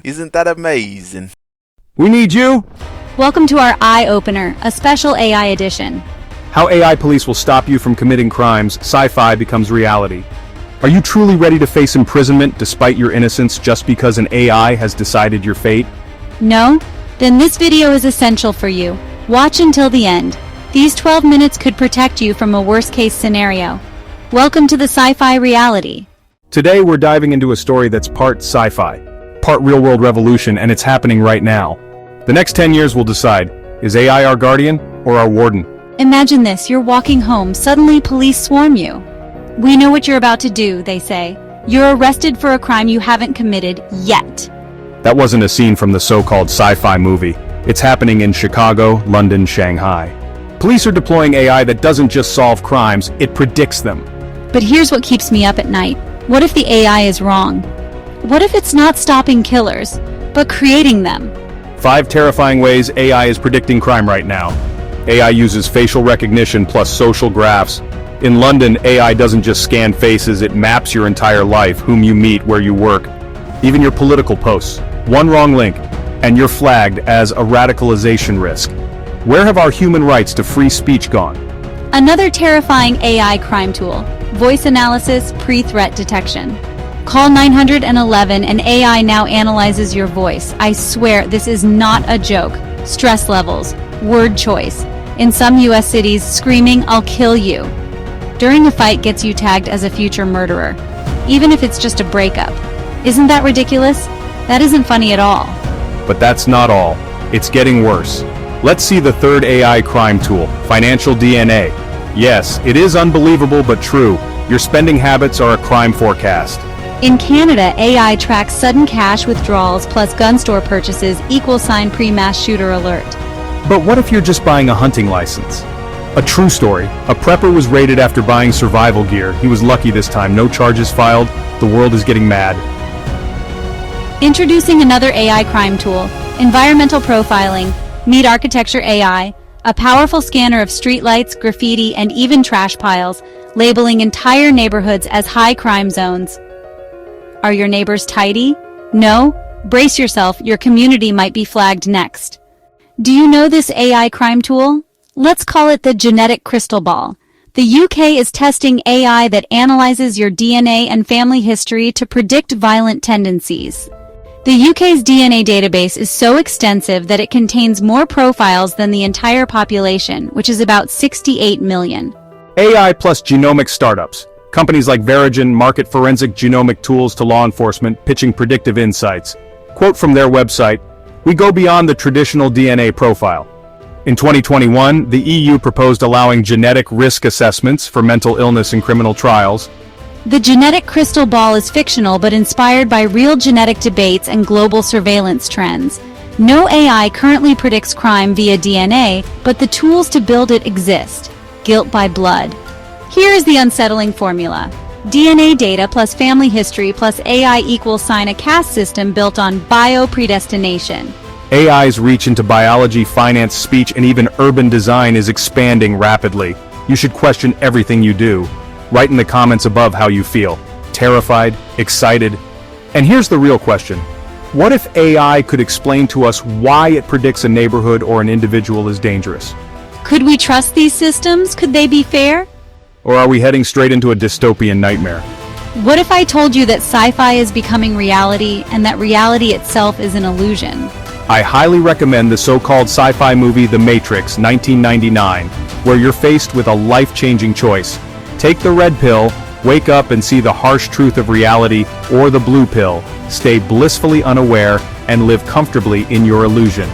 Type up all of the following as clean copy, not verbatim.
Isn't that amazing? We need you! Welcome to our Eye Opener, a special AI edition. How AI police will stop you from committing crimes, sci-fi becomes reality. Are you truly ready to face imprisonment despite your innocence just because an AI has decided your fate? No? Then this video is essential for you. Watch until the end. These 12 minutes could protect you from a worst-case scenario. Welcome to the sci-fi reality. Today we're diving into a story that's part sci-fi, part real-world revolution, and it's happening right now. The next 10 years will decide, is AI our guardian or our warden? Imagine this, you're walking home, suddenly police swarm you. We know what you're about to do, they say. You're arrested for a crime you haven't committed yet. That wasn't a scene from the so-called sci-fi movie. It's happening in Chicago, London, Shanghai. Police are deploying AI that doesn't just solve crimes, it predicts them. But here's what keeps me up at night. What if the AI is wrong? What if it's not stopping killers, but creating them? 5 terrifying ways AI is predicting crime right now. AI uses facial recognition plus social graphs. In London, AI doesn't just scan faces, it maps your entire life, whom you meet, where you work, even your political posts. One wrong link, and you're flagged as a radicalization risk. Where have our human rights to free speech gone? Another terrifying AI crime tool, voice analysis, pre-threat detection. Call 911 and AI now analyzes your voice. I swear this is not a joke. Stress levels, word choice. In some US cities, screaming, "I'll kill you" during a fight gets you tagged as a future murderer, even if it's just a breakup. Isn't that ridiculous? That isn't funny at all. But that's not all. It's getting worse. Let's see the third AI crime tool, financial DNA. Yes, it is unbelievable but true. Your spending habits are a crime forecast. In Canada, AI tracks sudden cash withdrawals plus gun store purchases =, pre-mass shooter alert. But what if you're just buying a hunting license? A true story. A prepper was raided after buying survival gear. He was lucky this time, no charges filed. The world is getting mad. Introducing another AI crime tool, environmental profiling. Meet Architecture AI, a powerful scanner of streetlights, graffiti, and even trash piles, labeling entire neighborhoods as high crime zones. Are your neighbors tidy? No? Brace yourself, your community might be flagged next. Do you know this AI crime tool? Let's call it the genetic crystal ball. The UK is testing AI that analyzes your DNA and family history to predict violent tendencies. The UK's DNA database is so extensive that it contains more profiles than the entire population, which is about 68 million. AI plus genomic startups. Companies like Verigen market forensic genomic tools to law enforcement, pitching predictive insights. Quote from their website, "We go beyond the traditional DNA profile." In 2021, the EU proposed allowing genetic risk assessments for mental illness in criminal trials. The genetic crystal ball is fictional but inspired by real genetic debates and global surveillance trends. No AI currently predicts crime via DNA, but the tools to build it exist. Guilt by blood. Here is the unsettling formula. DNA data plus family history plus AI =, a caste system built on bio-predestination. AI's reach into biology, finance, speech, and even urban design is expanding rapidly. You should question everything you do. Write in the comments above how you feel. Terrified? Excited? And here's the real question. What if AI could explain to us why it predicts a neighborhood or an individual is dangerous? Could we trust these systems? Could they be fair? Or are we heading straight into a dystopian nightmare? What if I told you that sci-fi is becoming reality and that reality itself is an illusion? I highly recommend the so-called sci-fi movie The Matrix, 1999, where you're faced with a life-changing choice. Take the red pill, wake up and see the harsh truth of reality, or the blue pill, stay blissfully unaware and live comfortably in your illusion.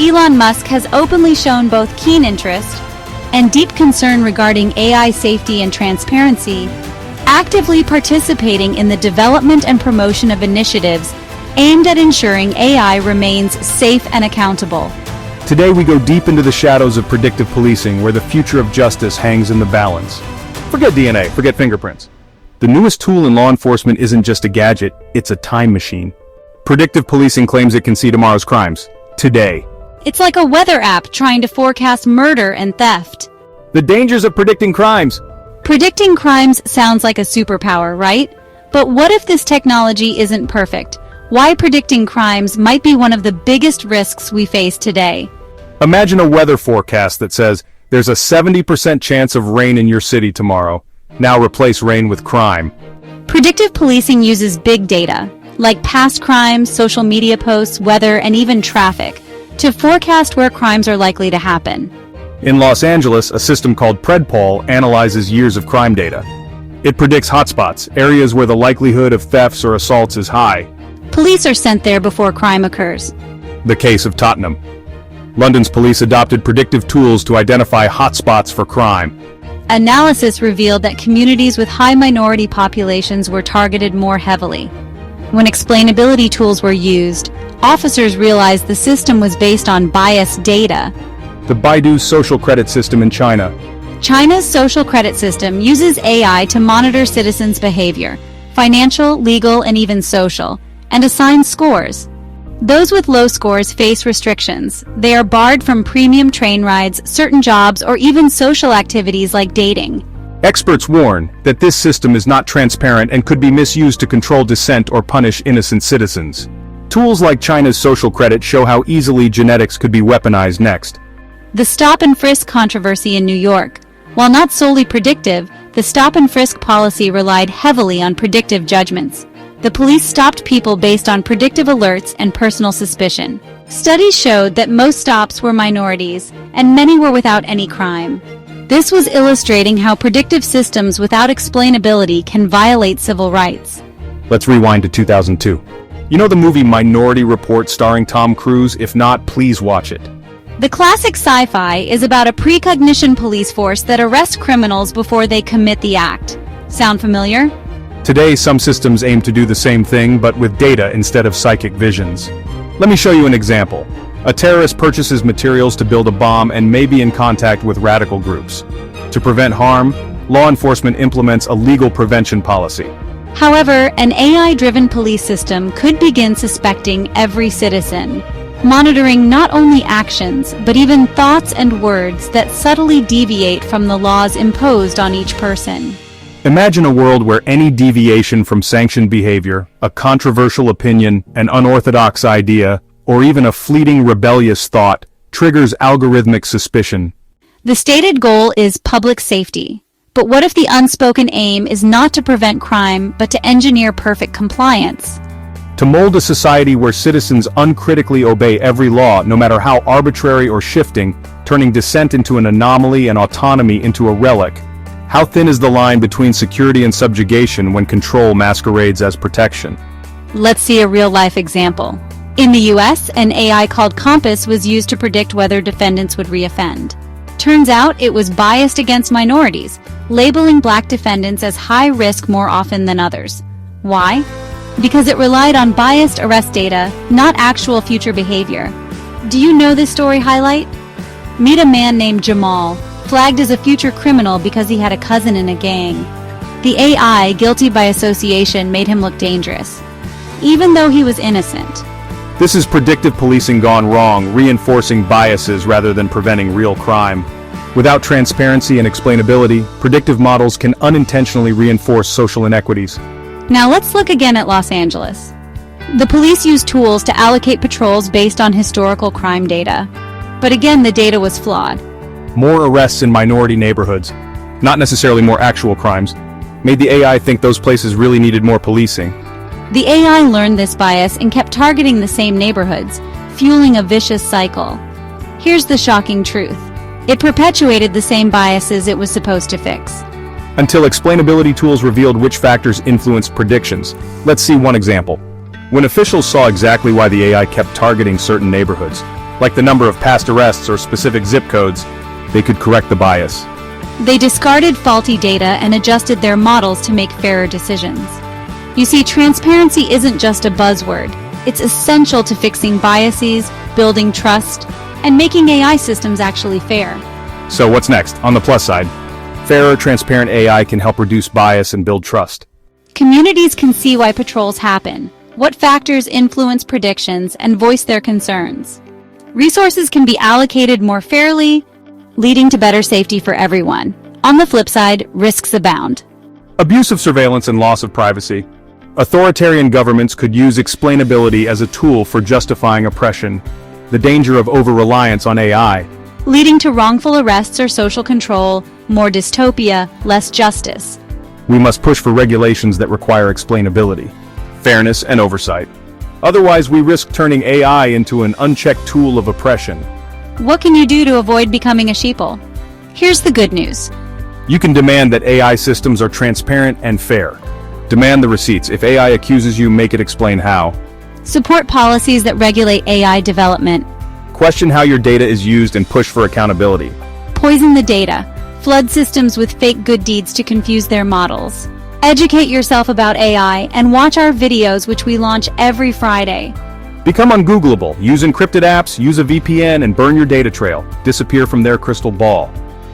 Elon Musk has openly shown both keen interest and deep concern regarding AI safety and transparency, actively participating in the development and promotion of initiatives aimed at ensuring AI remains safe and accountable. Today we go deep into the shadows of predictive policing, where the future of justice hangs in the balance. Forget DNA, forget fingerprints. The newest tool in law enforcement isn't just a gadget, it's a time machine. Predictive policing claims it can see tomorrow's crimes. Today. It's like a weather app trying to forecast murder and theft. The dangers of predicting crimes. Predicting crimes sounds like a superpower, right? But what if this technology isn't perfect? Why predicting crimes might be one of the biggest risks we face today. Imagine a weather forecast that says, there's a 70% chance of rain in your city tomorrow. Now replace rain with crime. Predictive policing uses big data, like past crimes, social media posts, weather, and even traffic, to forecast where crimes are likely to happen. In Los Angeles, a system called Predictive analyzes years of crime data. It predicts hotspots, areas where the likelihood of thefts or assaults is high. Police are sent there before crime occurs. The case of Tottenham. London's police adopted predictive tools to identify hotspots for crime. Analysis revealed that communities with high minority populations were targeted more heavily. When explainability tools were used, officers realized the system was based on biased data. The Baidu social credit system in China. China's social credit system uses AI to monitor citizens' behavior, financial, legal, and even social, and assign scores. Those with low scores face restrictions. They are barred from premium train rides, certain jobs, or even social activities like dating. Experts warn that this system is not transparent and could be misused to control dissent or punish innocent citizens. Tools like China's social credit show how easily genetics could be weaponized next. The stop and frisk controversy in New York. While not solely predictive, the stop and frisk policy relied heavily on predictive judgments. The police stopped people based on predictive alerts and personal suspicion. Studies showed that most stops were minorities, and many were without any crime. This was illustrating how predictive systems without explainability can violate civil rights. Let's rewind to 2002. You know the movie Minority Report starring Tom Cruise? If not, please watch it. The classic sci-fi is about a precognition police force that arrests criminals before they commit the act. Sound familiar? Today, some systems aim to do the same thing, but with data instead of psychic visions. Let me show you an example. A terrorist purchases materials to build a bomb and may be in contact with radical groups. To prevent harm, law enforcement implements a legal prevention policy. However, an AI-driven police system could begin suspecting every citizen, monitoring not only actions, but even thoughts and words that subtly deviate from the laws imposed on each person. Imagine a world where any deviation from sanctioned behavior, a controversial opinion, an unorthodox idea, or even a fleeting rebellious thought, triggers algorithmic suspicion. The stated goal is public safety. But what if the unspoken aim is not to prevent crime, but to engineer perfect compliance? To mold a society where citizens uncritically obey every law, no matter how arbitrary or shifting, turning dissent into an anomaly and autonomy into a relic. How thin is the line between security and subjugation when control masquerades as protection? Let's see a real-life example. In the US, an AI called Compass was used to predict whether defendants would reoffend. Turns out it was biased against minorities, labeling black defendants as high risk more often than others. Why? Because it relied on biased arrest data, not actual future behavior. Do you know this story highlight? Meet a man named Jamal, flagged as a future criminal because he had a cousin in a gang. The AI, guilty by association, made him look dangerous, even though he was innocent. This is predictive policing gone wrong, reinforcing biases rather than preventing real crime. Without transparency and explainability, predictive models can unintentionally reinforce social inequities. Now let's look again at Los Angeles. The police used tools to allocate patrols based on historical crime data. But again, the data was flawed. More arrests in minority neighborhoods, not necessarily more actual crimes, made the AI think those places really needed more policing. The AI learned this bias and kept targeting the same neighborhoods, fueling a vicious cycle. Here's the shocking truth. It perpetuated the same biases it was supposed to fix. Until explainability tools revealed which factors influenced predictions. Let's see one example. When officials saw exactly why the AI kept targeting certain neighborhoods, like the number of past arrests or specific zip codes, they could correct the bias. They discarded faulty data and adjusted their models to make fairer decisions. You see, transparency isn't just a buzzword. It's essential to fixing biases, building trust, and making AI systems actually fair. So what's next? On the plus side, fairer, transparent AI can help reduce bias and build trust. Communities can see why patrols happen, what factors influence predictions, and voice their concerns. Resources can be allocated more fairly, leading to better safety for everyone. On the flip side, risks abound. Abuse of surveillance and loss of privacy. Authoritarian governments could use explainability as a tool for justifying oppression. The danger of over-reliance on AI. Leading to wrongful arrests or social control, more dystopia, less justice. We must push for regulations that require explainability, fairness, and oversight. Otherwise, we risk turning AI into an unchecked tool of oppression. What can you do to avoid becoming a sheeple? Here's the good news. You can demand that AI systems are transparent and fair. Demand the receipts. If AI accuses you, make it explain how. Support policies that regulate AI development. Question how your data is used and push for accountability. Poison the data. Flood systems with fake good deeds to confuse their models. Educate yourself about AI and watch our videos, which we launch every Friday. Become ungoogleable. Use encrypted apps, use a VPN, and burn your data trail. Disappear from their crystal ball.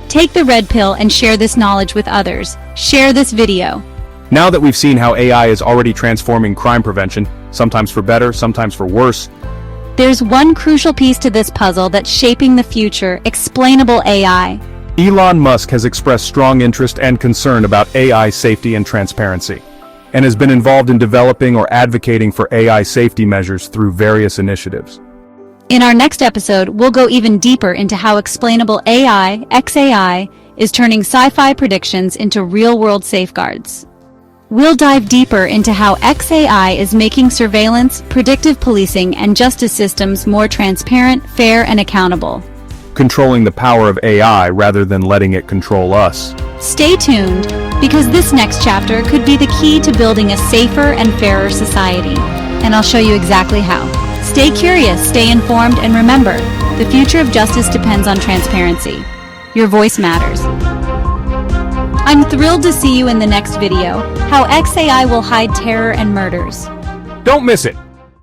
Take the red pill and share this knowledge with others. Share this video. Now that we've seen how AI is already transforming crime prevention, sometimes for better, sometimes for worse, there's one crucial piece to this puzzle that's shaping the future: explainable AI. Elon Musk has expressed strong interest and concern about AI safety and transparency, and has been involved in developing or advocating for AI safety measures through various initiatives. In our next episode, we'll go even deeper into how explainable AI, XAI, is turning sci-fi predictions into real-world safeguards. We'll dive deeper into how XAI is making surveillance, predictive policing, and justice systems more transparent, fair, and accountable. Controlling the power of AI rather than letting it control us. Stay tuned, because this next chapter could be the key to building a safer and fairer society. And I'll show you exactly how. Stay curious, stay informed, and remember, the future of justice depends on transparency. Your voice matters. I'm thrilled to see you in the next video, how XAI will hide terror and murders. Don't miss it!